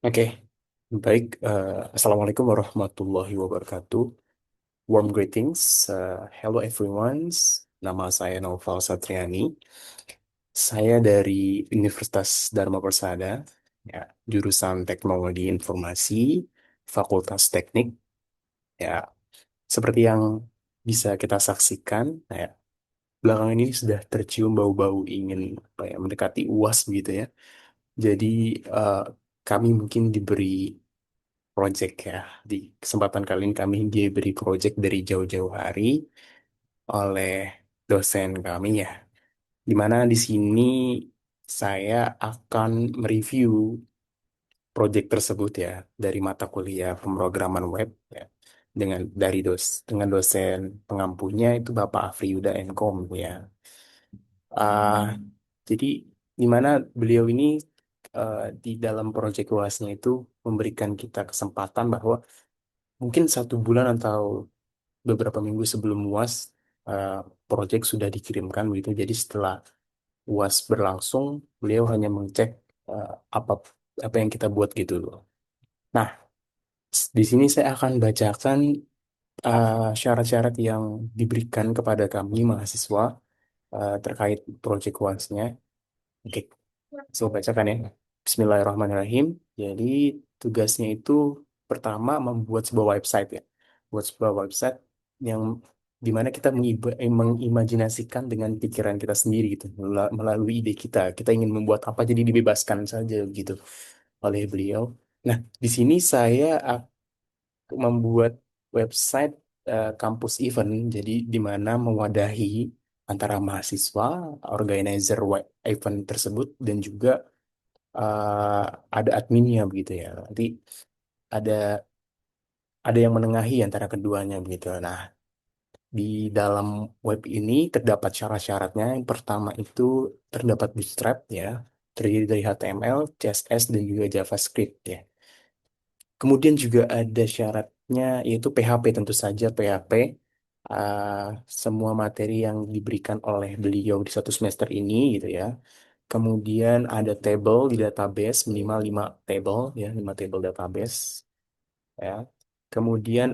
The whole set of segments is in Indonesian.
Oke, baik. Assalamualaikum warahmatullahi wabarakatuh. Warm greetings. Hello everyone. Nama saya Naufal Satriani. Saya dari Universitas Dharma Persada, ya, jurusan Teknologi Informasi, Fakultas Teknik. Ya, seperti yang bisa kita saksikan, ya, belakangan ini sudah tercium bau-bau ingin apa ya, mendekati UAS begitu ya. Jadi eh, kami mungkin diberi project ya. Di kesempatan kali ini kami diberi project dari jauh-jauh hari oleh dosen kami ya. Di mana di sini saya akan mereview project tersebut ya dari mata kuliah pemrograman web ya. Dengan dosen pengampunya itu Bapak Afriyuda Enkom ya. Ah, jadi di mana beliau ini di dalam project UASnya itu memberikan kita kesempatan bahwa mungkin 1 bulan atau beberapa minggu sebelum UAS eh, proyek sudah dikirimkan begitu. Jadi setelah UAS berlangsung, beliau hanya mengecek eh, apa apa yang kita buat gitu loh. Nah, di sini saya akan bacakan syarat-syarat yang diberikan kepada kami mahasiswa terkait proyek UASnya. Oke, saya bacakan ya. Bismillahirrahmanirrahim. Jadi tugasnya itu pertama membuat sebuah website ya. Buat sebuah website yang dimana kita mengimajinasikan dengan pikiran kita sendiri gitu. Melalui ide kita. Kita ingin membuat apa jadi dibebaskan saja gitu oleh beliau. Nah, di sini saya membuat website kampus event. Jadi di mana mewadahi antara mahasiswa, organizer event tersebut dan juga eh, ada adminnya begitu ya. Nanti ada ada yang menengahi antara keduanya begitu. Nah, di dalam web ini terdapat syarat-syaratnya. Yang pertama itu terdapat Bootstrap ya, terdiri dari HTML, CSS dan juga JavaScript ya. Kemudian juga ada syaratnya yaitu PHP tentu saja PHP. eh, Semua materi yang diberikan oleh beliau di 1 semester ini gitu ya. Kemudian ada table di database minimal 5 table ya, 5 table database ya. Kemudian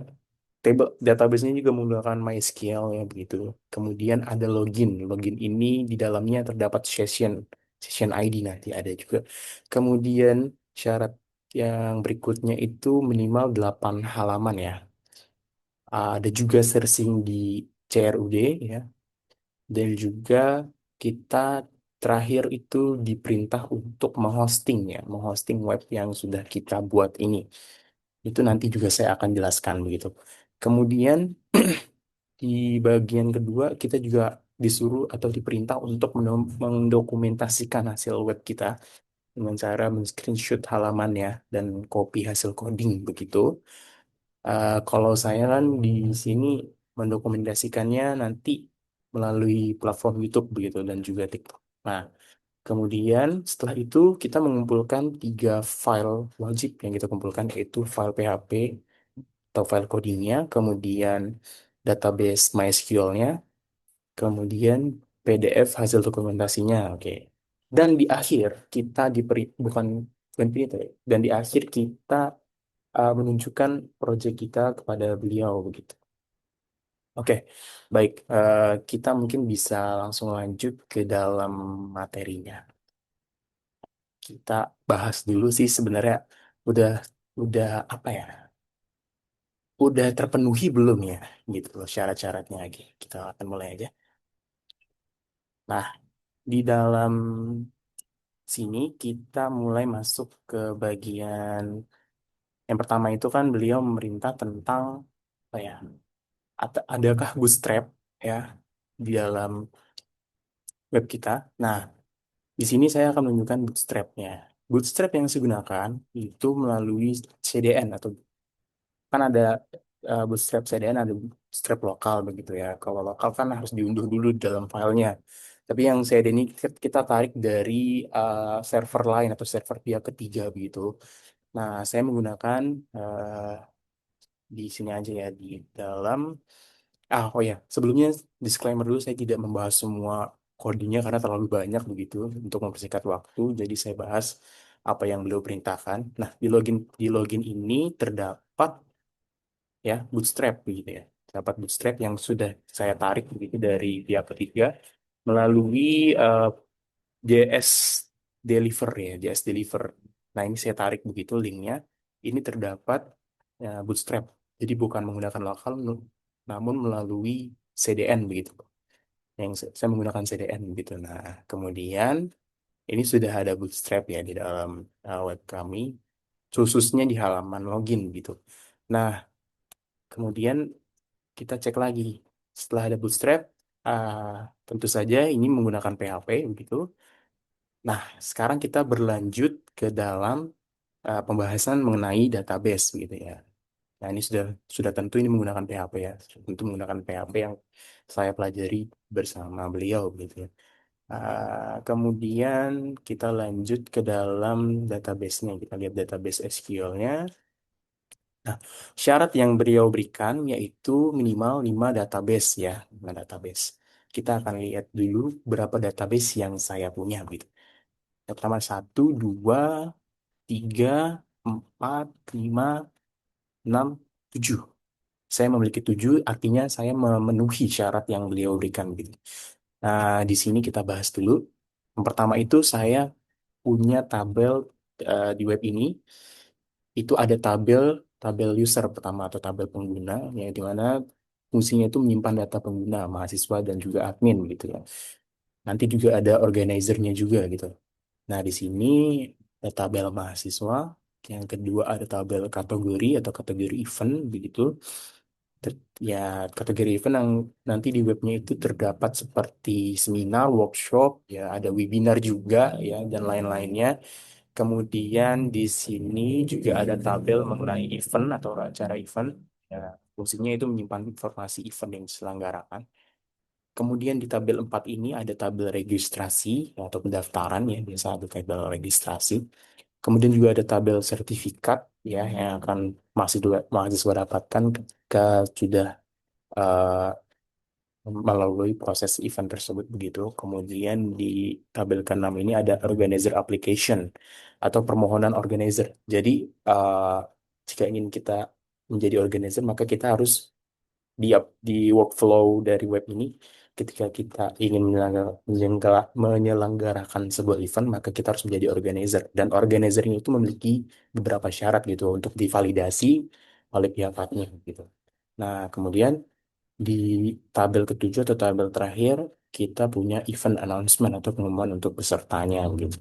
table database-nya juga menggunakan MySQL ya begitu. Kemudian ada login. Login ini di dalamnya terdapat session ID nanti ada juga. Kemudian syarat yang berikutnya itu minimal 8 halaman ya. Ada juga searching di CRUD ya. Dan juga kita terakhir itu diperintah untuk menghosting ya, menghosting web yang sudah kita buat ini. Itu nanti juga saya akan jelaskan begitu. Kemudian di bagian kedua kita juga disuruh atau diperintah untuk mendokumentasikan hasil web kita dengan cara men-screenshot halamannya dan copy hasil coding begitu. Kalau saya kan di sini mendokumentasikannya nanti melalui platform YouTube begitu dan juga TikTok. Nah, kemudian setelah itu kita mengumpulkan 3 file wajib yang kita kumpulkan yaitu file PHP atau file codingnya, kemudian database MySQL-nya, kemudian PDF hasil dokumentasinya. Oke. Dan di akhir kita bukan itu ya. Dan di akhir kita menunjukkan proyek kita kepada beliau begitu. Oke, baik. Kita mungkin bisa langsung lanjut ke dalam materinya. Kita bahas dulu sih sebenarnya udah udah apa ya? Udah terpenuhi belum ya? Gitu loh syarat-syaratnya lagi. Kita akan mulai aja. Nah, di dalam sini kita mulai masuk ke bagian yang pertama itu kan beliau memerintah tentang apa ya? Adakah bootstrap ya di dalam web kita? Nah, di sini saya akan menunjukkan bootstrapnya. Bootstrap yang saya gunakan itu melalui CDN atau kan ada bootstrap CDN, ada bootstrap lokal begitu ya. Kalau lokal kan harus diunduh dulu di dalam filenya. Tapi yang CDN ini kita tarik dari server lain atau server pihak ketiga begitu. Nah, saya menggunakan di sini aja ya di dalam. Oh ya, sebelumnya disclaimer dulu saya tidak membahas semua codingnya karena terlalu banyak begitu untuk mempersingkat waktu. Jadi saya bahas apa yang beliau perintahkan. Nah, di login ini terdapat ya bootstrap begitu ya. Dapat bootstrap yang sudah saya tarik begitu dari pihak ketiga melalui JS Deliver ya, JS Deliver. Nah, ini saya tarik begitu linknya. Ini terdapat bootstrap. Jadi bukan menggunakan lokal, namun melalui CDN begitu. Yang saya menggunakan CDN begitu. Nah, kemudian ini sudah ada bootstrap ya di dalam web kami, khususnya di halaman login gitu. Nah, kemudian kita cek lagi. Setelah ada bootstrap, uh, tentu saja ini menggunakan PHP begitu. Nah, sekarang kita berlanjut ke dalam pembahasan mengenai database gitu ya. Nah, ini sudah tentu ini menggunakan PHP ya. Tentu menggunakan PHP yang saya pelajari bersama beliau gitu ya. Kemudian kita lanjut ke dalam database-nya. Kita lihat database SQL-nya. Nah, syarat yang beliau berikan yaitu minimal 5 database ya. 5 database. Kita akan lihat dulu berapa database yang saya punya gitu. Yang pertama 1, 2, 3, 4, 5, 6, 7. Saya memiliki 7, artinya saya memenuhi syarat yang beliau berikan gitu. Nah, di sini kita bahas dulu. Yang pertama itu saya punya tabel di web ini. Itu ada tabel user pertama atau tabel pengguna, yang dimana fungsinya itu menyimpan data pengguna, mahasiswa dan juga admin gitu ya. Nanti juga ada organizernya juga gitu. Nah, di sini ada tabel mahasiswa. Yang kedua ada tabel kategori atau kategori event begitu. Ya, kategori event yang nanti di webnya itu terdapat seperti seminar, workshop, ya ada webinar juga ya dan lain-lainnya. Kemudian di sini juga ada tabel mengenai event atau acara event. Ya, fungsinya itu menyimpan informasi event yang diselenggarakan. Kemudian di tabel 4 ini ada tabel registrasi atau pendaftaran ya, biasa ada tabel registrasi. Kemudian juga ada tabel sertifikat ya yang akan mahasiswa dapatkan ketika sudah eh, melalui proses event tersebut begitu. Kemudian di tabel ke-6 ini ada organizer application atau permohonan organizer. Jadi eh, jika ingin kita menjadi organizer maka kita harus di workflow dari web ini ketika kita ingin menyelenggarakan sebuah event maka kita harus menjadi organizer dan organizer ini itu memiliki beberapa syarat gitu untuk divalidasi oleh pihak partner gitu. Nah, kemudian di tabel ketujuh atau tabel terakhir, kita punya event announcement atau pengumuman untuk pesertanya gitu.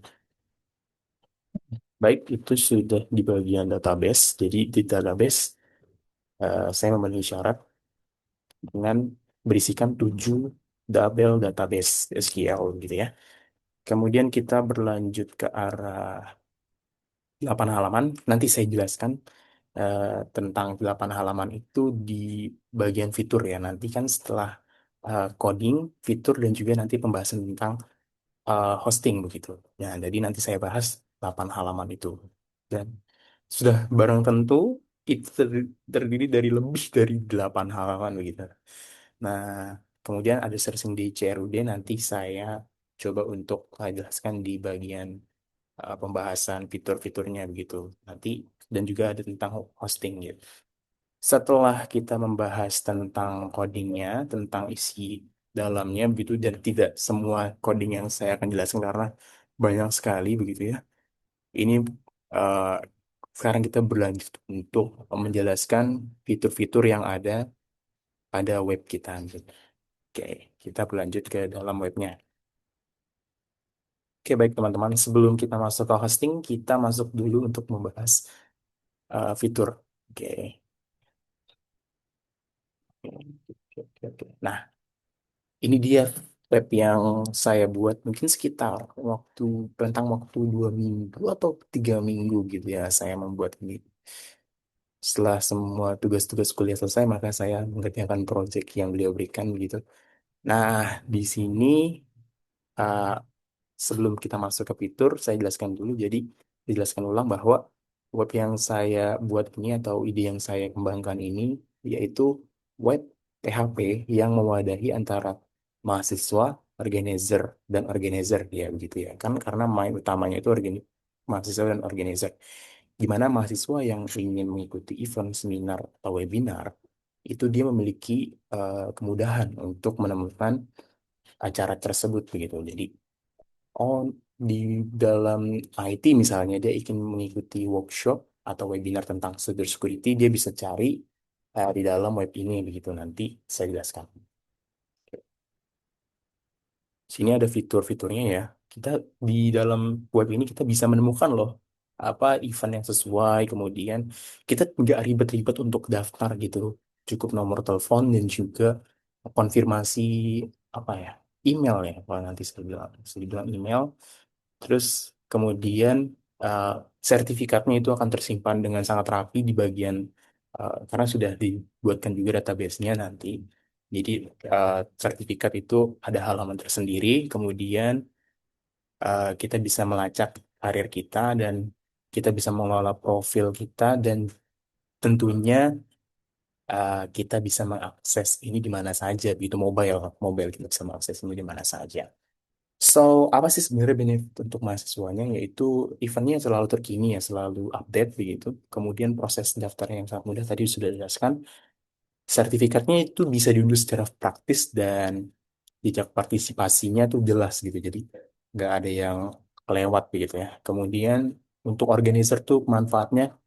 Baik, itu sudah di bagian database. Jadi di database, saya memenuhi syarat dengan berisikan 7 tabel database SQL gitu ya. Kemudian kita berlanjut ke arah 8 halaman. Nanti saya jelaskan tentang 8 halaman itu di bagian fitur ya. Nanti kan setelah coding, fitur, dan juga nanti pembahasan tentang hosting begitu. Ya, jadi nanti saya bahas 8 halaman itu. Dan sudah barang tentu itu terdiri dari lebih dari 8 halaman begitu. Nah, kemudian ada searching di CRUD nanti saya coba untuk jelaskan di bagian pembahasan fitur-fiturnya begitu. Nanti dan juga ada tentang hosting gitu. Setelah kita membahas tentang codingnya, tentang isi dalamnya begitu, dan tidak semua coding yang saya akan jelaskan karena banyak sekali begitu ya. Ini eh, sekarang kita berlanjut untuk menjelaskan fitur-fitur yang ada pada web kita. Gitu. Oke, kita berlanjut ke dalam webnya. Oke, baik teman-teman. Sebelum kita masuk ke hosting, kita masuk dulu untuk membahas fitur. Oke. Oke. Nah, ini dia web yang saya buat mungkin sekitar waktu rentang waktu 2 minggu atau 3 minggu gitu ya saya membuat ini. Setelah semua tugas-tugas kuliah selesai, maka saya mengerjakan proyek yang beliau berikan begitu. Nah, di sini uh, sebelum kita masuk ke fitur, saya jelaskan dulu. Jadi, dijelaskan ulang bahwa web yang saya buat ini atau ide yang saya kembangkan ini yaitu web PHP yang mewadahi antara mahasiswa, organizer, dan organizer ya begitu ya. Kan karena main utamanya itu organizer. mahasiswa dan organizer. Di mana mahasiswa yang ingin mengikuti event, seminar, atau webinar, itu dia memiliki kemudahan untuk menemukan acara tersebut begitu. Jadi, oh di dalam IT misalnya dia ingin mengikuti workshop atau webinar tentang cyber security, dia bisa cari di dalam web ini begitu. Nanti saya jelaskan. Sini ada fitur-fiturnya ya. Kita di dalam web ini kita bisa menemukan loh apa event yang sesuai. Kemudian kita nggak ribet-ribet untuk daftar gitu. Cukup nomor telepon dan juga konfirmasi apa ya, email ya. Kalau nanti saya bilang email. Terus kemudian eh, sertifikatnya itu akan tersimpan dengan sangat rapi di bagian karena sudah dibuatkan juga database-nya nanti. Jadi sertifikat itu ada halaman tersendiri, kemudian kita bisa melacak karir kita dan kita bisa mengelola profil kita dan tentunya kita bisa mengakses ini di mana saja, itu mobile, mobile kita bisa mengakses ini di mana saja. So, apa sih sebenarnya benefit untuk mahasiswanya? Yaitu eventnya selalu terkini ya, selalu update begitu. Kemudian proses daftarnya yang sangat mudah tadi sudah dijelaskan. Sertifikatnya itu bisa diunduh secara praktis dan jejak partisipasinya tuh jelas gitu. Jadi nggak ada yang kelewat begitu ya. Kemudian untuk organizer tuh manfaatnya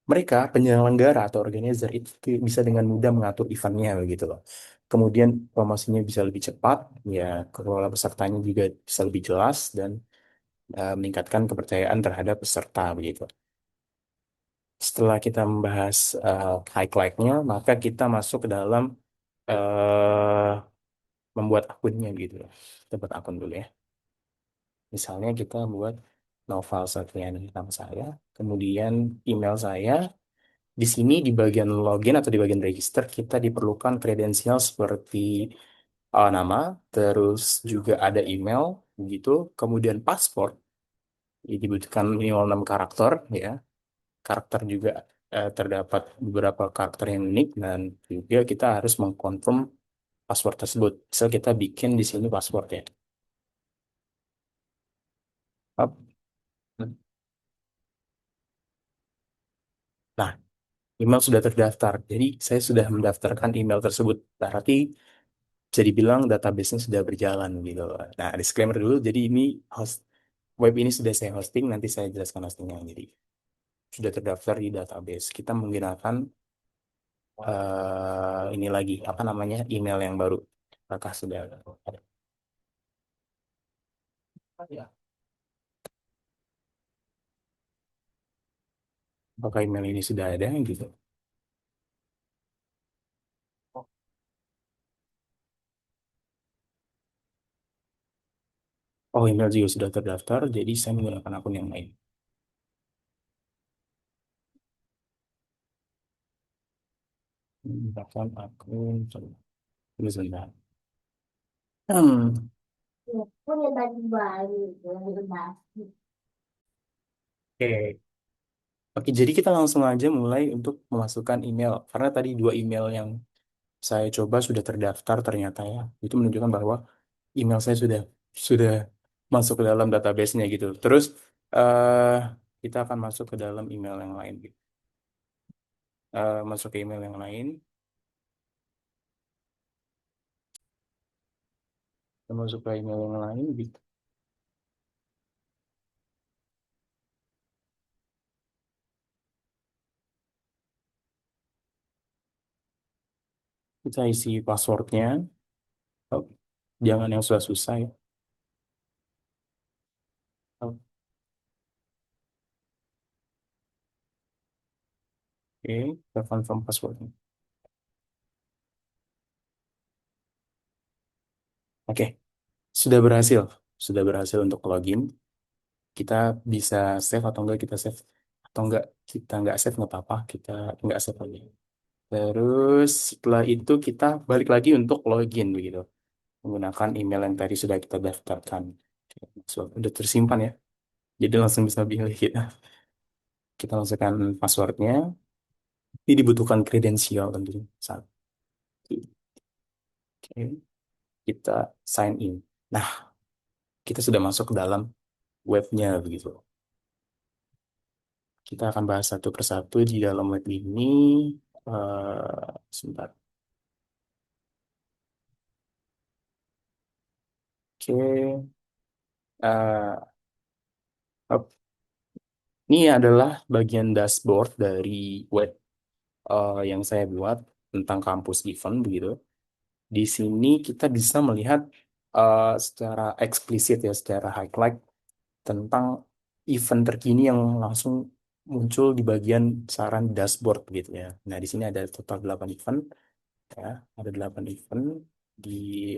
mereka penyelenggara atau organizer itu bisa dengan mudah mengatur eventnya begitu loh. Kemudian promosinya bisa lebih cepat, ya kelola pesertanya juga bisa lebih jelas dan meningkatkan kepercayaan terhadap peserta begitu. Setelah kita membahas highlight-nya, maka kita masuk ke dalam eh, membuat akunnya gitu loh. Kita buat akun dulu ya. Misalnya kita buat Noval Satriani nama saya, kemudian email saya. Di sini di bagian login atau di bagian register kita diperlukan kredensial seperti nama, terus juga ada email, begitu. Kemudian paspor, ini dibutuhkan minimal 6 karakter ya. Karakter juga terdapat beberapa karakter yang unik dan juga kita harus mengkonfirm password tersebut. Misal kita bikin di sini password ya. Up. Nah, email sudah terdaftar. Jadi saya sudah mendaftarkan email tersebut. Berarti bisa dibilang database-nya sudah berjalan gitu. Nah, disclaimer dulu. Jadi ini host web ini sudah saya hosting. Nanti saya jelaskan hostingnya. Jadi sudah terdaftar di database. Kita menggunakan ini lagi apa namanya email yang baru. Apakah sudah ada? Apakah email ini sudah ada gitu? Oh, email juga sudah terdaftar. Jadi saya menggunakan akun yang lain. Menggunakan akun. Tunggu sebentar. Hmm. Punya baju baru. Oke. Oke, jadi kita langsung aja mulai untuk memasukkan email. Karena tadi dua email yang saya coba sudah terdaftar ternyata ya. Itu menunjukkan bahwa email saya sudah masuk ke dalam database-nya gitu. Terus eh kita akan masuk ke dalam email yang lain gitu. Masuk ke email yang lain. Kita masuk ke email yang lain gitu. Kita isi passwordnya. Oh, jangan yang susah-susah ya. Oke, kita confirm passwordnya. Oke, sudah berhasil. Sudah berhasil untuk login. Kita bisa save atau enggak kita save atau enggak kita enggak save nggak apa-apa kita enggak save lagi. Terus setelah itu kita balik lagi untuk login begitu menggunakan email yang tadi sudah kita daftarkan. So, udah tersimpan ya, jadi langsung bisa pilih kita masukkan passwordnya. Ini dibutuhkan kredensial tentunya. Satu, oke, kita sign in. Nah, kita sudah masuk ke dalam webnya begitu. Kita akan bahas satu persatu di dalam web ini. Sebentar. Oke. Eh, ini adalah bagian dashboard dari web yang saya buat tentang kampus event begitu. Di sini kita bisa melihat secara eksplisit ya, secara highlight tentang event terkini yang langsung muncul di bagian saran dashboard gitu ya. Nah, di sini ada total 8 event ya, ada 8 event di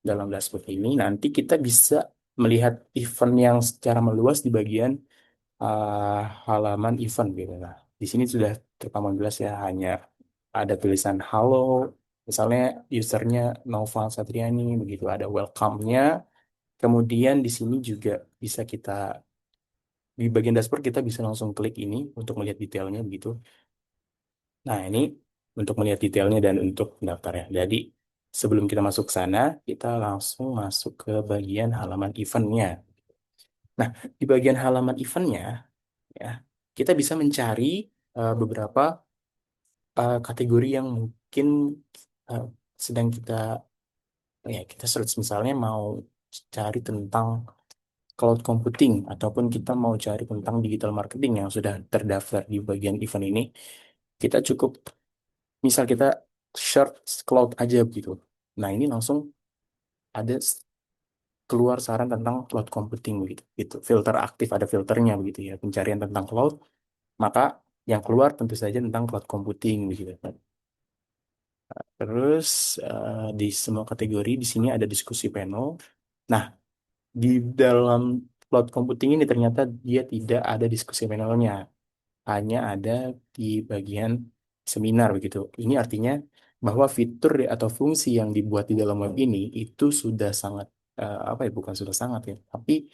dalam dashboard ini. Nanti kita bisa melihat event yang secara meluas di bagian uh, halaman event gitu. Nah, di sini sudah terpampang jelas ya, hanya ada tulisan halo, misalnya usernya Nova Satriani begitu, ada welcome-nya. Kemudian di sini juga bisa kita di bagian dashboard kita bisa langsung klik ini untuk melihat detailnya begitu. Nah, ini untuk melihat detailnya dan untuk pendaftarnya. Jadi, sebelum kita masuk ke sana, kita langsung masuk ke bagian halaman eventnya. Nah, di bagian halaman eventnya, ya, kita bisa mencari beberapa kategori yang mungkin uh, sedang kita, ya, kita search misalnya mau cari tentang cloud computing ataupun kita mau cari tentang digital marketing yang sudah terdaftar di bagian event ini, kita cukup misal kita search cloud aja gitu. Nah, ini langsung ada keluar saran tentang cloud computing begitu. Gitu. Filter aktif ada filternya begitu ya. Pencarian tentang cloud, maka yang keluar tentu saja tentang cloud computing begitu. Terus di semua kategori di sini ada diskusi panel. Nah, di dalam cloud computing ini ternyata dia tidak ada diskusi panelnya, hanya ada di bagian seminar begitu. Ini artinya bahwa fitur atau fungsi yang dibuat di dalam web ini itu sudah sangat apa ya, bukan sudah sangat ya, tapi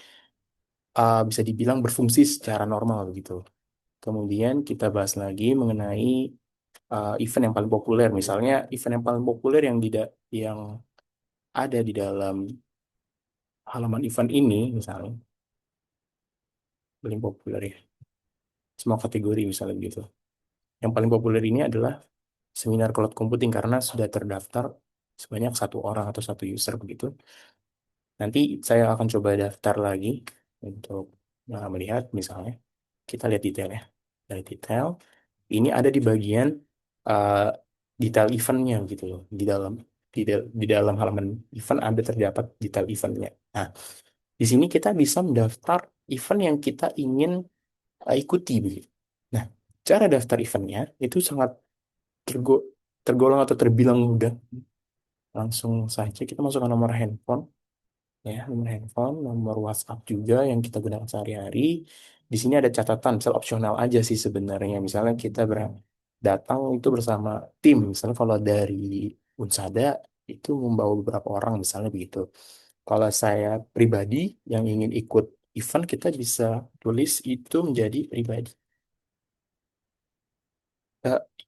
bisa dibilang berfungsi secara normal begitu. Kemudian kita bahas lagi mengenai event yang paling populer. Misalnya event yang paling populer yang ada di dalam halaman event ini, misalnya paling populer ya, semua kategori misalnya gitu. Yang paling populer ini adalah seminar cloud computing karena sudah terdaftar sebanyak satu orang atau satu user begitu. Nanti saya akan coba daftar lagi untuk melihat misalnya. Kita lihat detailnya. Dari detail, ini ada di bagian uh, detail eventnya gitu loh. Di dalam halaman event ada terdapat detail eventnya. Nah, di sini kita bisa mendaftar event yang kita ingin ikuti begitu. Nah, cara daftar eventnya itu sangat tergo- tergolong atau terbilang mudah. Langsung saja kita masukkan nomor handphone, ya, nomor handphone, nomor WhatsApp juga yang kita gunakan sehari-hari. Di sini ada catatan, misal opsional aja sih sebenarnya. Misalnya kita datang itu bersama tim, misalnya kalau dari Unsada itu membawa beberapa orang, misalnya begitu. Kalau saya pribadi yang ingin ikut event, kita bisa tulis itu menjadi pribadi.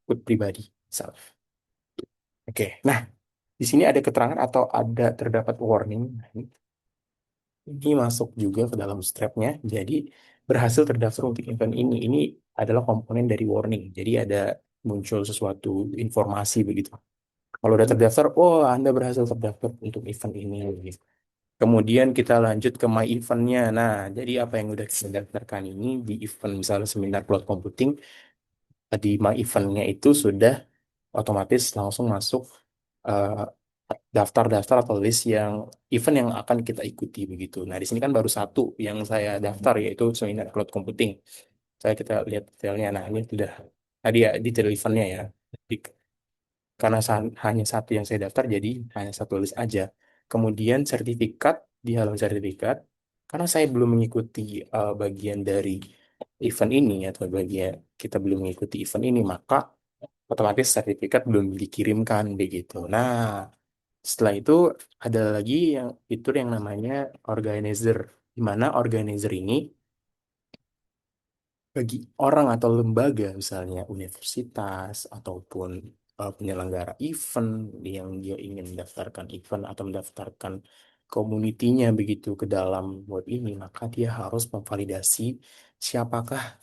Ikut pribadi, misal. Oke, nah di sini ada keterangan atau ada terdapat warning. Ini masuk juga ke dalam strapnya. Jadi berhasil terdaftar untuk event ini. Ini adalah komponen dari warning. Jadi ada muncul sesuatu informasi begitu. Kalau udah terdaftar, oh Anda berhasil terdaftar untuk event ini. Gitu. Kemudian kita lanjut ke my eventnya. Nah, jadi apa yang udah kita daftarkan ini di event misalnya seminar cloud computing, di my eventnya itu sudah otomatis langsung masuk eh, daftar-daftar atau list yang event yang akan kita ikuti begitu. Nah, di sini kan baru satu yang saya daftar yaitu seminar cloud computing. Kita lihat detailnya. Nah, ini sudah tadi ya detail eventnya ya. Di- Karena hanya satu yang saya daftar, jadi hanya satu list aja. Kemudian sertifikat di halaman sertifikat, karena saya belum mengikuti bagian dari event ini atau bagian kita belum mengikuti event ini, maka otomatis sertifikat belum dikirimkan begitu. Nah, setelah itu ada lagi yang fitur yang namanya organizer, di mana organizer ini bagi orang atau lembaga, misalnya universitas ataupun penyelenggara event yang dia ingin mendaftarkan event atau mendaftarkan komunitinya begitu ke dalam web ini, maka dia harus memvalidasi siapakah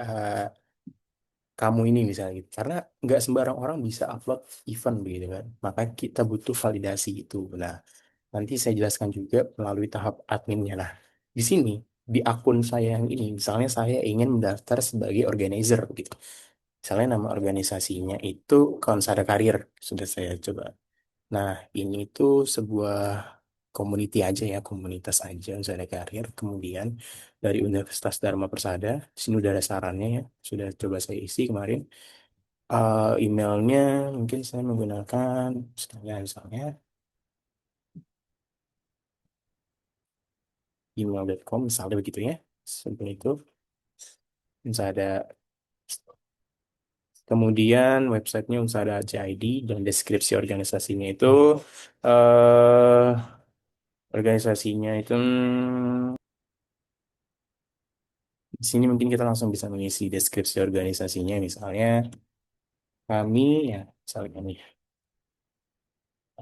eh, kamu ini misalnya gitu. Karena nggak sembarang orang bisa upload event begitu kan. Maka kita butuh validasi itu. Nah, nanti saya jelaskan juga melalui tahap adminnya. Nah, di sini di akun saya yang ini, misalnya saya ingin mendaftar sebagai organizer gitu. Misalnya nama organisasinya itu Konsada Karir, sudah saya coba. Nah, ini tuh sebuah community aja ya, komunitas aja Konsada Karir. Kemudian dari Universitas Dharma Persada, di sini udah ada sarannya ya, sudah coba saya isi kemarin. Emailnya mungkin saya menggunakan misalnya email.com misalnya begitu ya. Seperti itu. Misalnya ada kemudian websitenya Unsada JID dan deskripsi organisasinya itu eh organisasinya itu di sini mungkin kita langsung bisa mengisi deskripsi organisasinya misalnya kami ya misalnya ini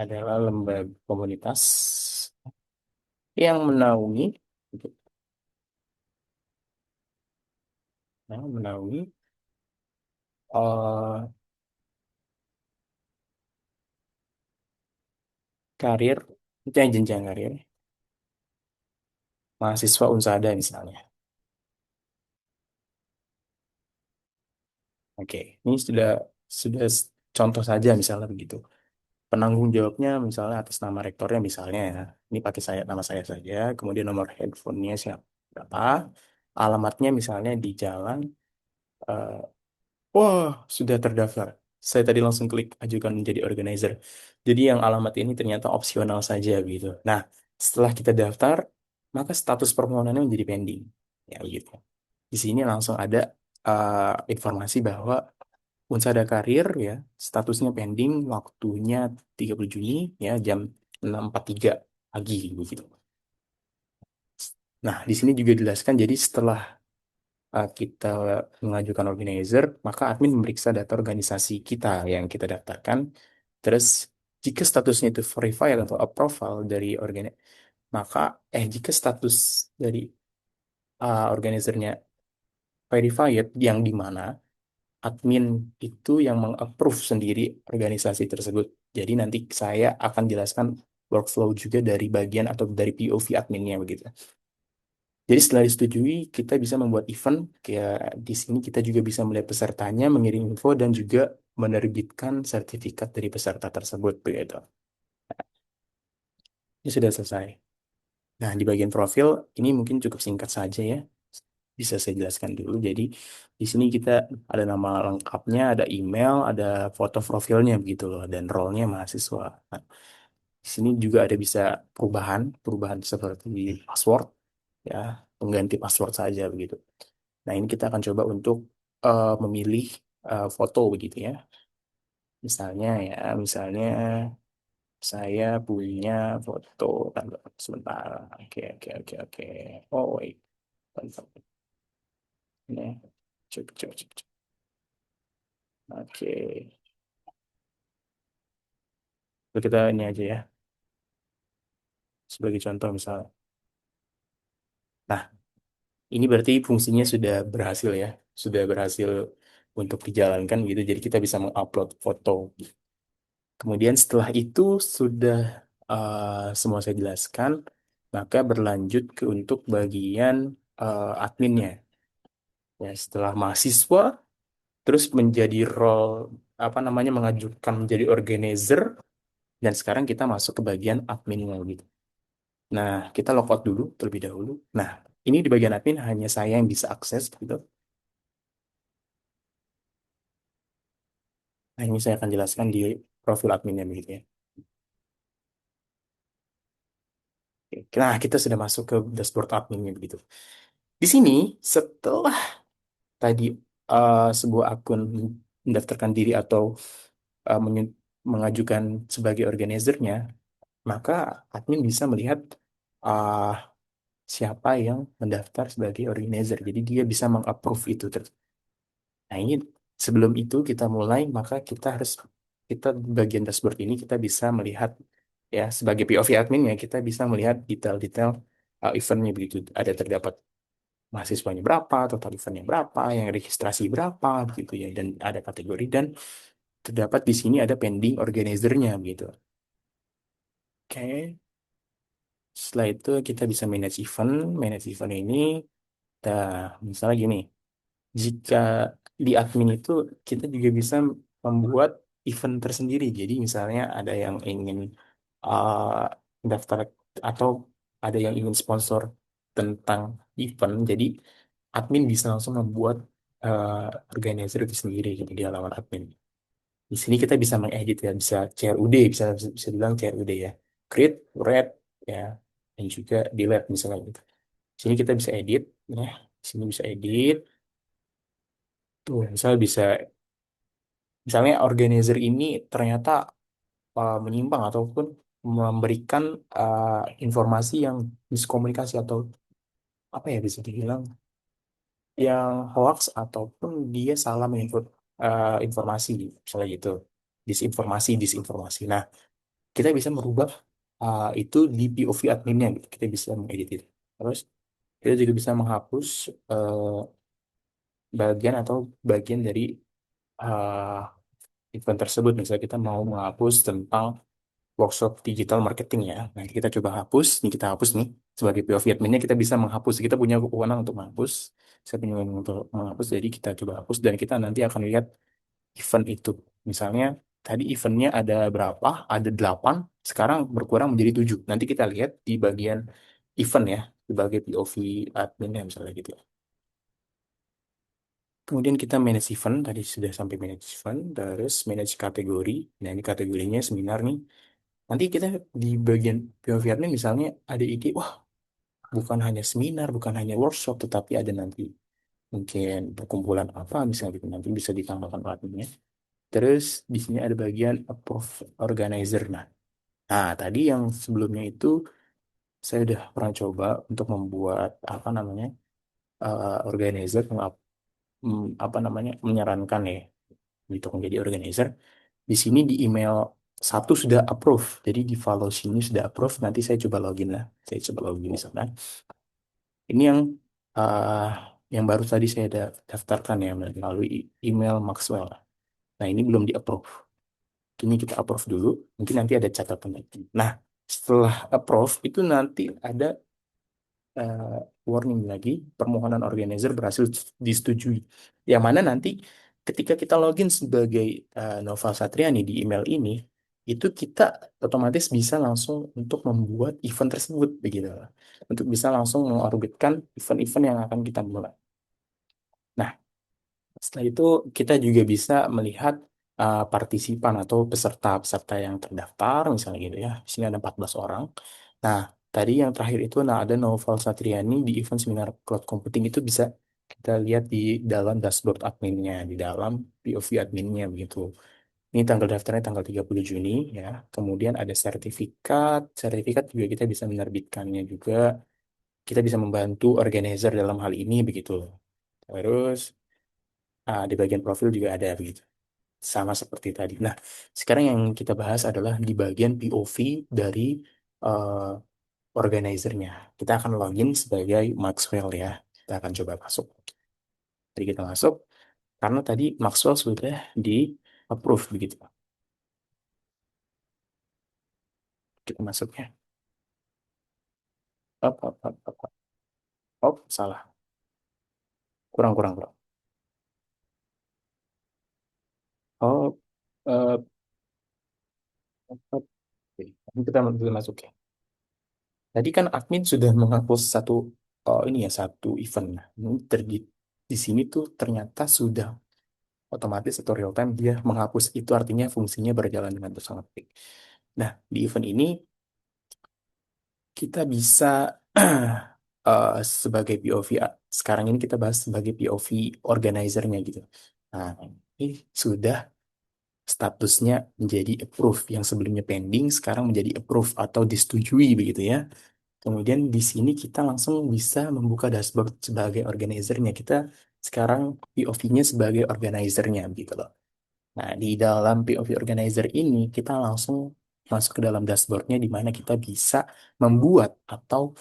adalah lembaga komunitas yang menaungi menaungi eh, karir jenjang karir mahasiswa Unsada misalnya. Oke, ini sudah contoh saja misalnya begitu. Penanggung jawabnya misalnya atas nama rektornya misalnya ya. Ini pakai nama saya saja, kemudian nomor handphonenya siapa berapa, alamatnya misalnya di jalan eh, wah, sudah terdaftar. Saya tadi langsung klik ajukan menjadi organizer. Jadi yang alamat ini ternyata opsional saja gitu. Nah, setelah kita daftar, maka status permohonannya menjadi pending. Ya gitu. Di sini langsung ada informasi bahwa Unsada Karir ya, statusnya pending, waktunya 30 Juni ya jam 6.43 pagi begitu. Nah, di sini juga dijelaskan jadi setelah kita mengajukan organizer, maka admin memeriksa data organisasi kita yang kita daftarkan. Terus jika statusnya itu verified atau approval dari maka jika status dari organizernya verified yang di mana admin itu yang mengapprove sendiri organisasi tersebut. Jadi nanti saya akan jelaskan workflow juga dari bagian atau dari POV adminnya begitu. Jadi setelah disetujui, kita bisa membuat event. Kayak di sini kita juga bisa melihat pesertanya, mengirim info, dan juga menerbitkan sertifikat dari peserta tersebut. Begitu. Ini sudah selesai. Nah, di bagian profil, ini mungkin cukup singkat saja ya. Bisa saya jelaskan dulu. Jadi, di sini kita ada nama lengkapnya, ada email, ada foto profilnya begitu loh, dan role-nya mahasiswa. Nah, di sini juga ada bisa perubahan seperti password, ya, pengganti password saja begitu. Nah, ini kita akan coba untuk memilih foto begitu ya. Misalnya saya punya foto sebentar. Oke, oke, oke, oke. Oh, wait. Bentar. Ini. Cek, cek, cek, cek. Oke. Lalu kita ini aja ya. Sebagai contoh misalnya. Nah, ini berarti fungsinya sudah berhasil ya. Sudah berhasil untuk dijalankan gitu. Jadi kita bisa mengupload foto. Kemudian setelah itu sudah semua saya jelaskan, maka berlanjut ke untuk bagian adminnya. Ya, setelah mahasiswa, terus menjadi role apa namanya mengajukan menjadi organizer, dan sekarang kita masuk ke bagian adminnya gitu. Nah, kita logout dulu terlebih dahulu. Nah, ini di bagian admin hanya saya yang bisa akses gitu. Nah, ini saya akan jelaskan di profil adminnya begitu ya. Oke. Nah, kita sudah masuk ke dashboard adminnya begitu. Di sini, setelah tadi sebuah akun mendaftarkan diri atau mengajukan sebagai organizernya, maka admin bisa melihat uh, siapa yang mendaftar sebagai organizer. Jadi dia bisa mengapprove itu. Nah ini sebelum itu kita mulai, maka kita bagian dashboard ini kita bisa melihat ya sebagai POV admin ya kita bisa melihat detail-detail eventnya begitu ada terdapat. mahasiswanya berapa, total eventnya berapa, yang registrasi berapa, gitu ya. Dan ada kategori dan terdapat di sini ada pending organizer-nya gitu. Oke, setelah itu kita bisa manage event. Manage event ini, nah, misalnya gini, jika di admin itu kita juga bisa membuat event tersendiri. Jadi misalnya ada yang ingin daftar atau ada yang ingin sponsor tentang event, jadi admin bisa langsung membuat organizer itu sendiri gitu di halaman admin. Di sini kita bisa mengedit ya, bisa CRUD, bisa bilang CRUD ya, create, read ya, dan juga delete misalnya gitu. Di sini kita bisa edit ya, di sini bisa edit. Tuh, misalnya organizer ini ternyata menyimpang ataupun memberikan informasi yang miskomunikasi atau apa ya bisa dibilang yang hoax ataupun dia salah menginput informasi misalnya gitu, disinformasi. Nah, kita bisa merubah itu di POV adminnya gitu. Kita bisa mengedit itu. Terus kita juga bisa menghapus bagian atau bagian dari uh, event tersebut. Misalnya kita mau menghapus tentang workshop digital marketing ya. Nanti kita coba hapus. Nih kita hapus nih. Sebagai POV adminnya kita bisa menghapus. Kita punya kewenangan untuk menghapus. Saya punya kewenangan untuk menghapus. Jadi kita coba hapus dan kita nanti akan lihat event itu. Misalnya tadi eventnya ada berapa? Ada 8. Sekarang berkurang menjadi 7. Nanti kita lihat di bagian event ya. Sebagai POV adminnya misalnya gitu. Kemudian kita manage event, tadi sudah sampai manage event, terus manage kategori. Nah, ini kategorinya seminar nih. Nanti kita di bagian POV admin misalnya ada ide, wah bukan hanya seminar, bukan hanya workshop, tetapi ada nanti mungkin perkumpulan apa misalnya gitu, nanti bisa ditambahkan adminnya. Terus di sini ada bagian approve organizer. Nah, tadi yang sebelumnya itu saya udah pernah coba untuk membuat apa namanya organizer, apa namanya menyarankan ya gitu menjadi organizer. Di sini di email satu sudah approve, jadi di follow sini sudah approve. Nanti saya coba login lah, saya coba login di sana. Ini uh, yang baru tadi saya daftarkan ya melalui email Maxwell. Nah ini belum di approve. Ini kita approve dulu. Mungkin nanti ada catatan lagi. Nah setelah approve itu nanti ada eh, warning lagi, permohonan organizer berhasil disetujui. Yang mana nanti ketika kita login sebagai Nova Satriani di email ini, itu kita otomatis bisa langsung untuk membuat event tersebut begitu. Untuk bisa langsung mengorbitkan event-event yang akan kita mulai. Nah, setelah itu kita juga bisa melihat partisipan atau peserta-peserta yang terdaftar, misalnya gitu ya. Di sini ada 14 orang. Nah, tadi yang terakhir itu nah ada Noval Satriani di event seminar cloud computing itu bisa kita lihat di dalam dashboard adminnya, di dalam POV adminnya begitu. Ini tanggal daftarnya tanggal 30 Juni ya. Kemudian ada sertifikat. Sertifikat juga kita bisa menerbitkannya juga. Kita bisa membantu organizer dalam hal ini begitu. Terus di bagian profil juga ada begitu. Sama seperti tadi. Nah, sekarang yang kita bahas adalah di bagian POV dari eh, organizernya. Kita akan login sebagai Maxwell ya. Kita akan coba masuk. Jadi kita masuk karena tadi Maxwell sudah di approve begitu. Kita masuknya. Up. Oh, salah. Kurang. Oh, eh, up. Oke. Ini kita masuk ya. Tadi kan admin sudah menghapus satu ini ya satu event. Nah, ini di sini tuh ternyata sudah otomatis atau real time dia menghapus itu artinya fungsinya berjalan dengan sangat baik. Nah, di event ini kita bisa sebagai POV sekarang ini kita bahas sebagai POV organizer-nya gitu. Nah, ini sudah statusnya menjadi approve yang sebelumnya pending sekarang menjadi approve atau disetujui begitu ya. Kemudian di sini kita langsung bisa membuka dashboard sebagai organizer-nya. Kita sekarang POV-nya sebagai organizer-nya gitu loh. Nah, di dalam POV organizer ini kita langsung masuk ke dalam dashboardnya di mana kita bisa membuat atau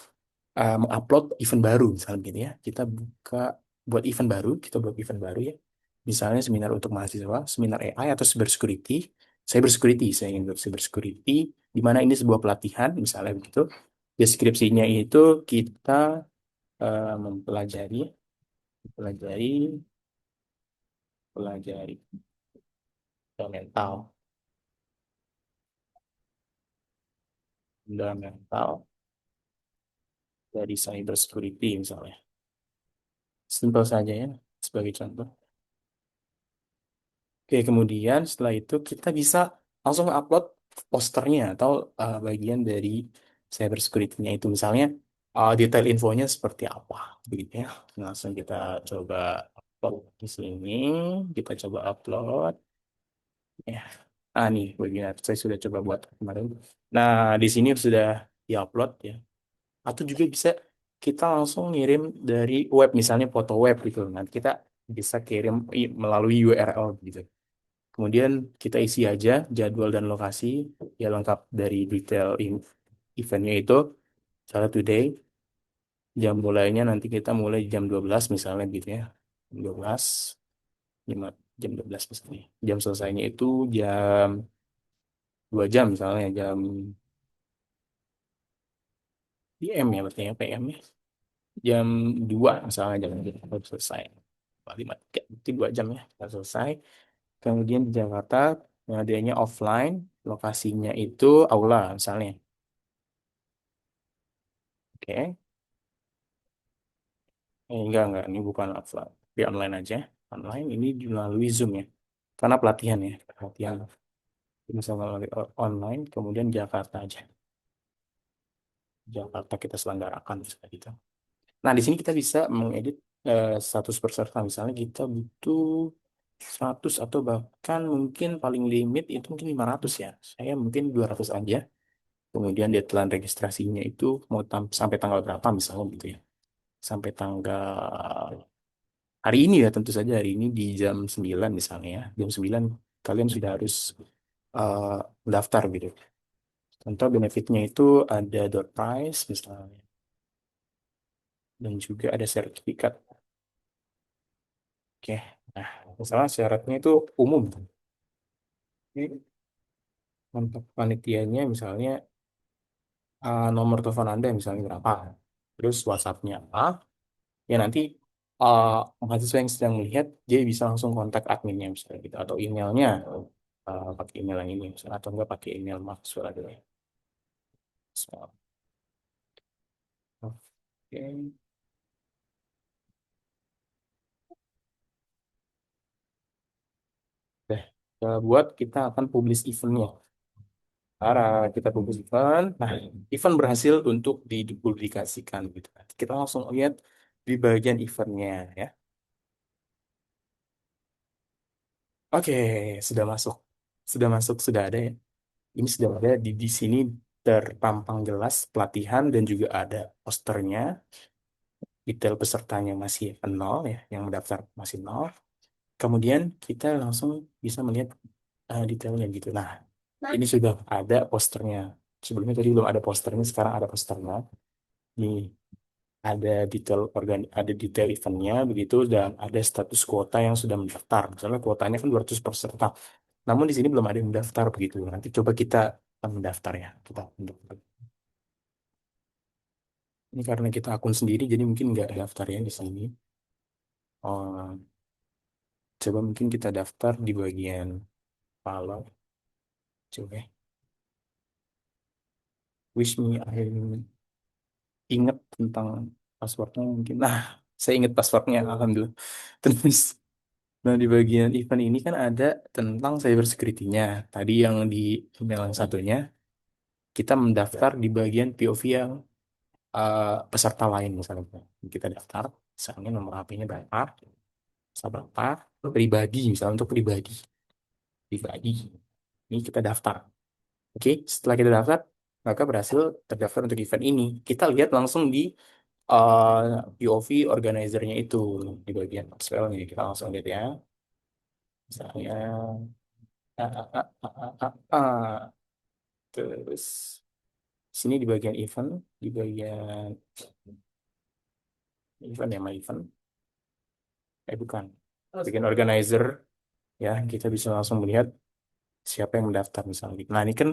mengupload event baru misalnya gitu ya. Kita buka buat event baru, kita buat event baru ya. Misalnya seminar untuk mahasiswa, seminar AI atau cyber security, saya ingin buat cyber security, di mana ini sebuah pelatihan, misalnya begitu. Deskripsinya itu kita mempelajari, pelajari, pelajari fundamental, fundamental dari cyber security misalnya. Simpel saja ya, sebagai contoh. Oke, kemudian setelah itu kita bisa langsung upload posternya atau bagian dari cyber security-nya itu. Misalnya detail infonya seperti apa, begitu ya. Langsung kita coba upload di sini. Kita coba upload. Ya, nih bagian saya sudah coba buat kemarin. Nah, di sini sudah diupload ya. Atau juga bisa kita langsung ngirim dari web, misalnya foto web gitu. Nanti kita bisa kirim melalui URL gitu. Kemudian kita isi aja jadwal dan lokasi ya lengkap dari detail eventnya itu. Misalnya today, jam mulainya nanti kita mulai jam 12 misalnya gitu ya. Jam 12, 5, jam 12 misalnya. Jam selesainya itu jam 2 jam misalnya, jam PM ya berarti ya, PM ya. Jam 2 misalnya, jam 2 baru selesai. 5, 3, berarti 2 jam ya, kita selesai. Kemudian di Jakarta, pengadaannya offline, lokasinya itu aula misalnya. Oke. Enggak, ini bukan offline. Di online aja. Online ini melalui Zoom ya. Karena pelatihan ya, pelatihan. Misalnya melalui online, kemudian Jakarta aja. Jakarta kita selenggarakan misalnya gitu. Nah, di sini kita bisa mengedit status peserta. Misalnya kita butuh 100 atau bahkan mungkin paling limit itu mungkin 500 ya. Saya mungkin 200 aja. Kemudian deadline registrasinya itu mau sampai tanggal berapa misalnya gitu ya. Sampai tanggal hari ini ya, tentu saja hari ini di jam 9 misalnya ya. Jam 9 kalian sudah harus eh, mendaftar gitu. Contoh benefitnya itu ada door prize misalnya. Dan juga ada sertifikat. Oke. Nah, misalnya syaratnya itu umum. Ini untuk panitianya misalnya nomor telepon Anda misalnya berapa. Terus WhatsApp-nya apa. Ya nanti uh, mahasiswa yang sedang melihat dia bisa langsung kontak adminnya misalnya gitu. Atau emailnya pakai email yang ini misalnya. Atau enggak pakai email mahasiswa dulu ya. So, oke. Nah, buat kita akan publish eventnya. Cara kita publish event, nah event berhasil untuk dipublikasikan gitu. Kita langsung lihat di bagian eventnya ya. Oke, sudah masuk, sudah ada ya. Ini sudah ada di sini terpampang jelas pelatihan dan juga ada posternya. Detail pesertanya masih nol ya, yang mendaftar masih nol. Kemudian kita langsung bisa melihat detailnya gitu. Nah, ini sudah ada posternya. Sebelumnya tadi belum ada posternya, sekarang ada posternya. Nih, ada detail eventnya begitu dan ada status kuota yang sudah mendaftar. Misalnya kuotanya kan 200 peserta. Namun di sini belum ada yang mendaftar begitu. Nanti coba kita mendaftar ya. Kita mendaftar. Ini karena kita akun sendiri jadi mungkin nggak daftar ya di sini. Oh, coba mungkin kita daftar di bagian follow. Coba ya. Wish me I ingat tentang passwordnya mungkin. Nah, saya ingat passwordnya, alhamdulillah. Terus, nah di bagian event ini kan ada tentang cyber security-nya. Tadi yang di email yang satunya, kita mendaftar di bagian POV yang peserta lain misalnya. Kita daftar, misalnya nomor HP-nya berapa, berapa, pribadi, misalnya untuk pribadi. Pribadi. Ini kita daftar. Oke, setelah kita daftar, maka berhasil terdaftar untuk event ini. Kita lihat langsung di uh, POV organizer-nya itu di bagian spellnya. Kita langsung lihat ya. Misalnya, ah, ah, ah, ah, ah, ah. Terus sini di bagian event, di bagian event ya, my event. Bukan. Bikin organizer, ya, kita bisa langsung melihat siapa yang mendaftar misalnya. Nah, ini kan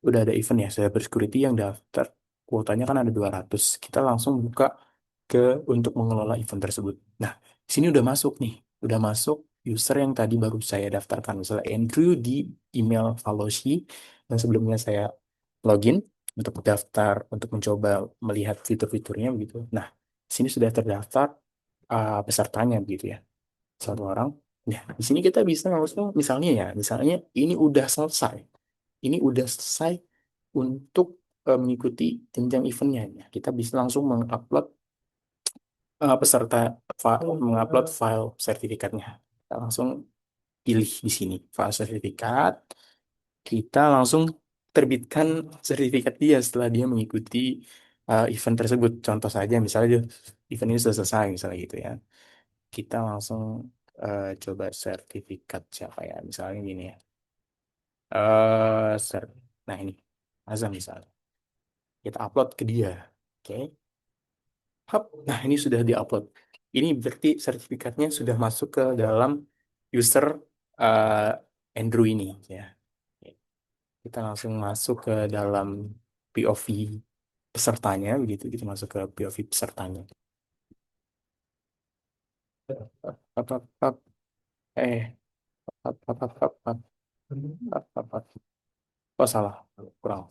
udah ada event ya, cyber security yang daftar. Kuotanya kan ada 200. Kita langsung buka ke untuk mengelola event tersebut. Nah, di sini udah masuk nih. Udah masuk user yang tadi baru saya daftarkan. Misalnya Andrew di email Valoshi yang sebelumnya saya login untuk daftar, untuk mencoba melihat fitur-fiturnya begitu. Nah, di sini sudah terdaftar pesertanya begitu ya. Satu orang. Ya, di sini kita bisa langsung misalnya ya, misalnya ini udah selesai. Ini udah selesai untuk mengikuti jenjang eventnya. Ya. Kita bisa langsung mengupload peserta mengupload file sertifikatnya. Kita langsung pilih di sini file sertifikat. Kita langsung terbitkan sertifikat dia setelah dia mengikuti event tersebut. Contoh saja, misalnya event ini sudah selesai, misalnya gitu ya. Kita langsung coba sertifikat siapa ya, misalnya gini ya. Nah ini, Azam misalnya. Kita upload ke dia. Oke. Hap. Nah, ini sudah diupload. Ini berarti sertifikatnya sudah masuk ke dalam user Andrew ini ya. Kita langsung masuk ke dalam POV pesertanya begitu. Kita masuk ke POV pesertanya. Up, up, up. Up, up, up, up, up. Up, up, up. Oh, salah. Kurang.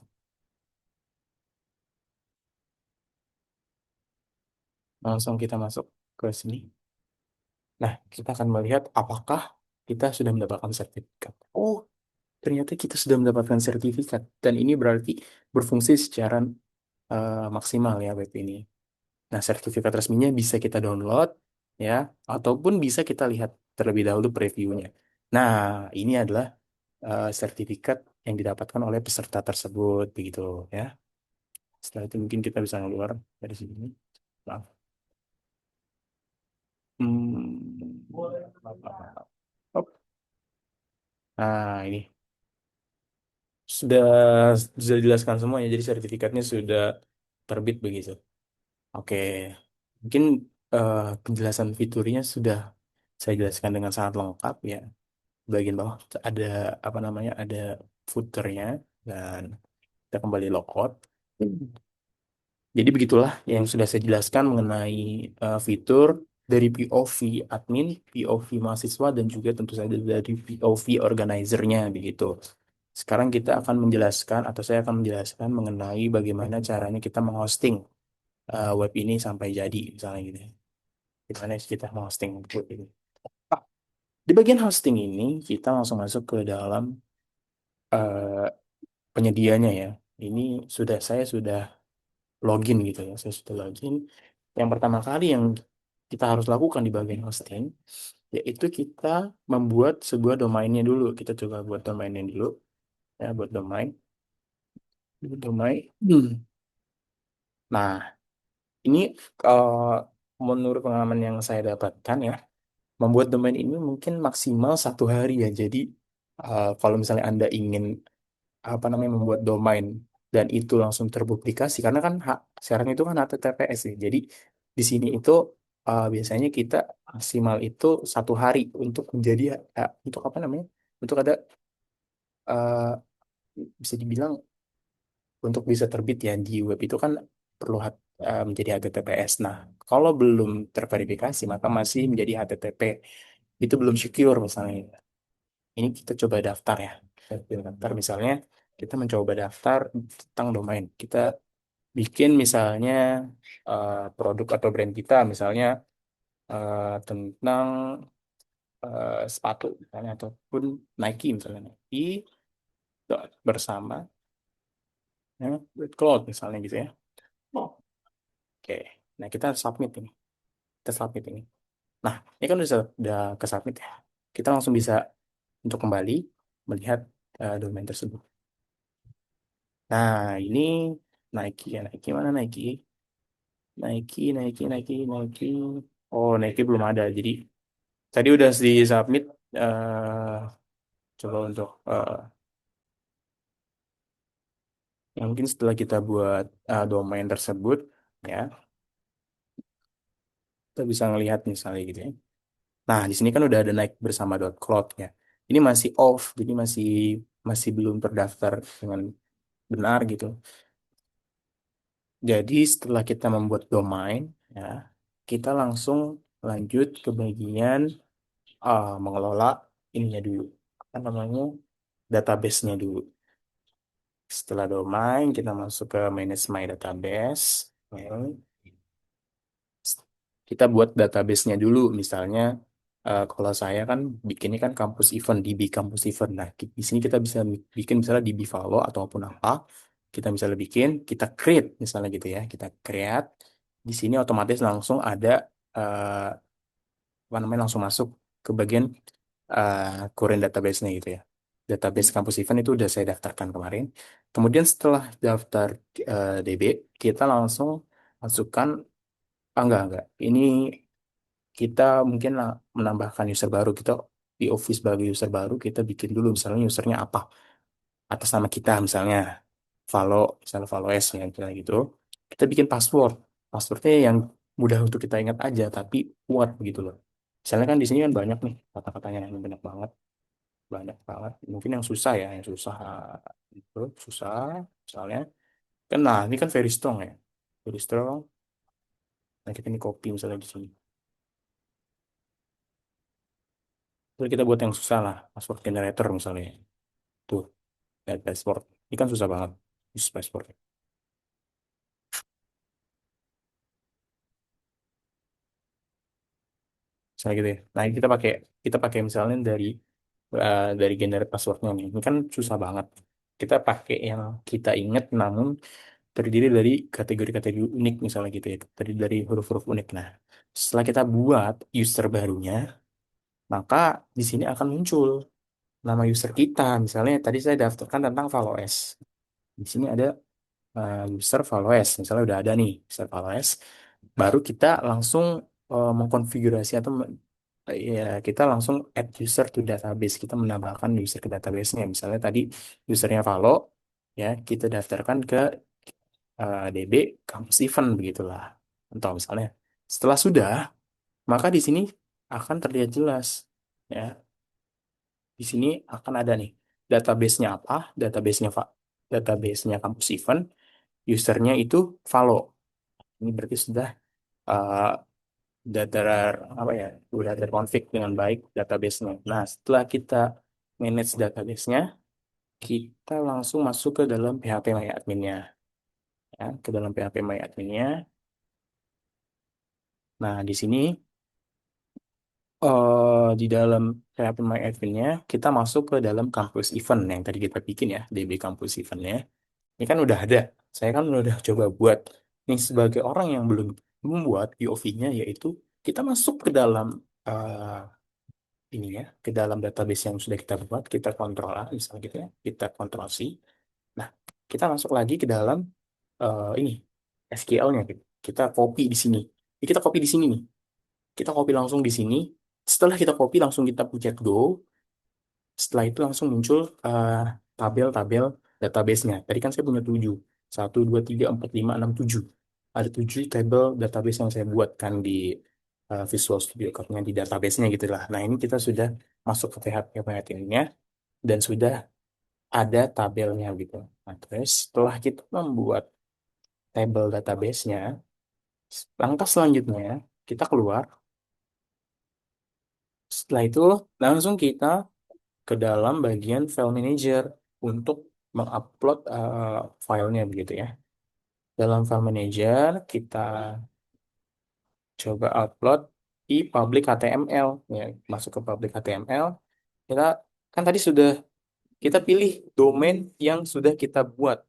Langsung kita masuk ke sini. Nah, kita akan melihat apakah kita sudah mendapatkan sertifikat. Oh, ternyata kita sudah mendapatkan sertifikat dan ini berarti berfungsi secara maksimal ya web ini. Nah, sertifikat resminya bisa kita download ya ataupun bisa kita lihat terlebih dahulu previewnya. Nah, ini adalah sertifikat yang didapatkan oleh peserta tersebut begitu ya. Setelah itu mungkin kita bisa keluar dari sini. Maaf. Hop. Nah, ini sudah sudah dijelaskan semuanya. Jadi sertifikatnya sudah terbit begitu. Oke, mungkin penjelasan fiturnya sudah saya jelaskan dengan sangat lengkap ya. Bagian bawah ada apa namanya, ada footernya dan kita kembali logout. Jadi begitulah yang sudah saya jelaskan mengenai fitur dari POV admin, POV mahasiswa dan juga tentu saja dari POV organizernya begitu. Sekarang kita akan menjelaskan atau saya akan menjelaskan mengenai bagaimana caranya kita menghosting web ini sampai jadi misalnya gitu. Gimana kita menghosting web ini? Ah, di bagian hosting ini kita langsung masuk ke dalam eh, penyedianya ya. Ini saya sudah login gitu ya. Saya sudah login. Yang pertama kali yang kita harus lakukan di bagian hosting yaitu kita membuat sebuah domainnya dulu. Kita coba buat domainnya dulu ya, buat domain. Nah, ini eh, menurut pengalaman yang saya dapatkan ya, membuat domain ini mungkin maksimal 1 hari ya. Jadi kalau misalnya Anda ingin apa namanya membuat domain dan itu langsung terpublikasi, karena kan sekarang itu kan HTTPS ya. Jadi di sini itu biasanya kita maksimal itu 1 hari untuk menjadi untuk apa namanya? Untuk ada eh, bisa dibilang untuk bisa terbit ya di web itu kan perlu menjadi HTTPS. Nah, kalau belum terverifikasi maka masih menjadi HTTP. Itu belum secure misalnya. Ini kita coba daftar ya. Kita coba daftar misalnya kita mencoba daftar tentang domain. Kita bikin misalnya produk atau brand kita misalnya tentang sepatu misalnya ataupun Nike misalnya Nike bersama ya, with cloud misalnya gitu ya. Oke. Nah, kita submit ini. Kita submit ini. Nah, ini kan udah ke submit ya. Kita langsung bisa untuk kembali melihat domain tersebut. Nah, ini Nike ya. Nike mana Nike? Nike, Nike, Nike, Nike. Oh, Nike belum ada. Jadi tadi udah di submit. Coba untuk ya mungkin setelah kita buat domain tersebut, ya Kita bisa ngelihat misalnya gitu ya. Nah, di sini kan udah ada naik bersama .cloud ya. Ini masih off, jadi masih masih belum terdaftar dengan benar gitu. Jadi setelah kita membuat domain, ya, kita langsung lanjut ke bagian mengelola ininya dulu, apa namanya, database-nya dulu. Setelah domain, kita masuk ke manage my database. Ya. Kita buat database-nya dulu, misalnya kalau saya kan bikinnya kan kampus event, DB kampus event. Nah, di sini kita bisa bikin misalnya DB Valo ataupun apa, kita misalnya bikin, kita create misalnya gitu ya, kita create. Di sini otomatis langsung ada eh, apa namanya, langsung masuk ke bagian current database-nya gitu ya. Database kampus event itu udah saya daftarkan kemarin. Kemudian setelah daftar DB, kita langsung masukkan, enggak. Ini kita mungkin menambahkan user baru. Kita di Office sebagai user baru, kita bikin dulu misalnya usernya apa. Atas nama kita misalnya, Valo, misalnya Valo S ya, misalnya gitu. Kita bikin password. Passwordnya yang mudah untuk kita ingat aja, tapi kuat begitu loh. Misalnya kan di sini kan banyak nih kata-katanya yang banyak banget. Banyak banget. Mungkin yang susah ya, yang susah itu susah. Misalnya, kan nah ini kan very strong ya. Very strong. Nah kita ini copy misalnya di sini. Terus kita buat yang susah lah, password generator misalnya. Tuh, dashboard. Ini kan susah banget. Use password. Misalnya gitu ya. Nah, ini kita pakai misalnya dari generate passwordnya nih. Ini kan susah banget. Kita pakai yang kita ingat namun terdiri dari kategori-kategori unik misalnya gitu ya. Terdiri dari huruf-huruf unik. Nah, setelah kita buat user barunya, maka di sini akan muncul nama user kita. Misalnya tadi saya daftarkan tentang follow-S. Di sini ada user follow-S. Misalnya udah ada nih user follow-S. Baru kita langsung mengkonfigurasi atau ya kita langsung add user to database. Kita menambahkan user ke database-nya. Misalnya tadi usernya follow, ya kita daftarkan ke DB campus event begitulah. Atau misalnya setelah sudah, maka di sini akan terlihat jelas ya. Di sini akan ada nih database-nya apa, database-nya kampus event, usernya itu follow. Ini berarti sudah uh, data apa ya, sudah terkonfig dengan baik database-nya. Nah, setelah kita manage database-nya, kita langsung masuk ke dalam PHP My Admin-nya, ya, ke dalam PHP My Admin-nya. Nah, di sini di dalam PHP My Admin-nya kita masuk ke dalam kampus event yang tadi kita bikin ya, DB kampus event-nya. Ini kan udah ada. Saya kan udah coba buat. Nih sebagai orang yang belum membuat POV-nya, yaitu kita masuk ke dalam ini ya, ke dalam database yang sudah kita buat, kita kontrol A, misalnya gitu ya, kita kontrol C. Nah, kita masuk lagi ke dalam ini SQL-nya gitu. Kita copy di sini. Ini kita copy di sini nih. Kita copy langsung di sini. Setelah kita copy langsung kita pencet go. Setelah itu langsung muncul tabel-tabel database-nya. Tadi kan saya punya 7. 1, 2, 3, 4, 5, 6, 7. Ada 7 tabel database yang saya buatkan di Visual Studio Code-nya, di database-nya gitu lah. Nah, ini kita sudah masuk ke PHP nya dan sudah ada tabelnya gitu. Nah, terus setelah kita membuat tabel database-nya, langkah selanjutnya kita keluar. Setelah itu langsung kita ke dalam bagian file manager untuk mengupload filenya begitu ya. Dalam file manager kita coba upload di public HTML ya, masuk ke public HTML. Kita kan tadi sudah kita pilih domain yang sudah kita buat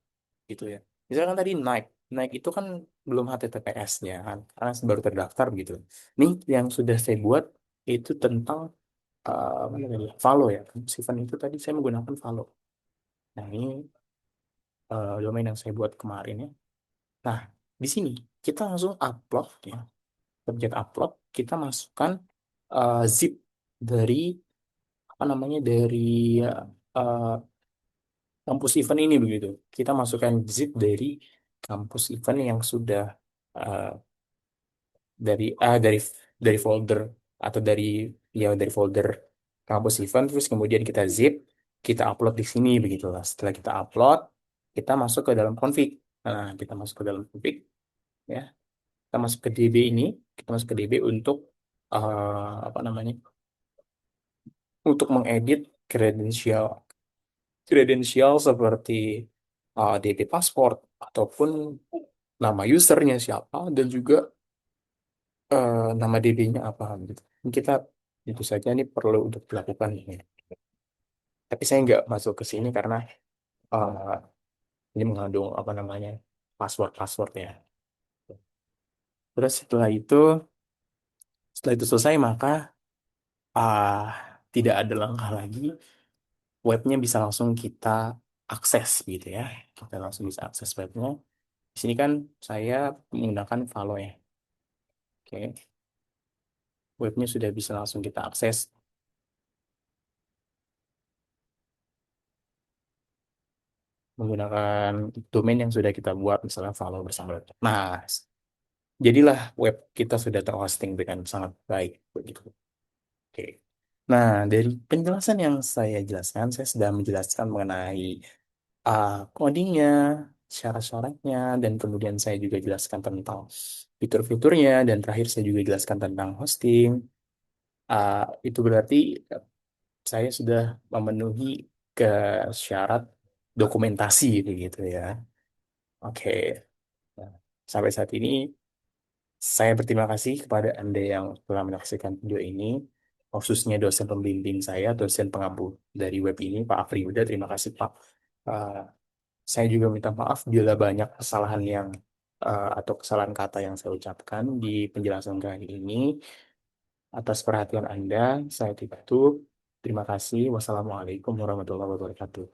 gitu ya. Misalkan tadi Nike, Nike itu kan belum HTTPS-nya kan, karena baru terdaftar gitu. Nih yang sudah saya buat itu tentang mana tadi? Valo ya. Sifan itu tadi saya menggunakan Valo. Nah, ini domain yang saya buat kemarin ya. Nah, di sini kita langsung upload ya. Subjek upload, kita masukkan zip dari apa namanya, dari uh, kampus event ini begitu. Kita masukkan zip dari kampus event yang sudah uh, dari dari folder atau dari folder kampus event, terus kemudian kita zip, kita upload di sini begitulah. Setelah kita upload, kita masuk ke dalam config. Nah, kita masuk ke dalam config, ya. Kita masuk ke DB ini, kita masuk ke DB untuk apa namanya? Untuk mengedit kredensial kredensial seperti DB pasport ataupun nama usernya siapa dan juga nama DB-nya apa gitu. Ini kita itu saja ini perlu untuk dilakukan ini. Tapi saya nggak masuk ke sini karena eh, ini mengandung apa namanya password ya. Terus setelah itu selesai maka ah tidak ada langkah lagi, webnya bisa langsung kita akses gitu ya. Kita langsung bisa akses webnya. Di sini kan saya menggunakan Valo ya. Oke, webnya sudah bisa langsung kita akses menggunakan domain yang sudah kita buat, misalnya Valo bersama. Nah, jadilah web kita sudah terhosting dengan sangat baik begitu. Oke. Nah, dari penjelasan yang saya jelaskan, saya sudah menjelaskan mengenai codingnya, syarat-syaratnya, dan kemudian saya juga jelaskan tentang fitur-fiturnya, dan terakhir saya juga jelaskan tentang hosting. Ah, itu berarti saya sudah memenuhi ke syarat dokumentasi begitu ya. Oke. Nah, sampai saat ini saya berterima kasih kepada Anda yang telah menyaksikan video ini, khususnya dosen pembimbing saya, dosen pengampu dari web ini, Pak Afri Yuda. Terima kasih, Pak. Uh, saya juga minta maaf bila banyak kesalahan atau kesalahan kata yang saya ucapkan di penjelasan kali ini. Atas perhatian Anda, saya tutup. Terima kasih. Wassalamualaikum warahmatullahi wabarakatuh.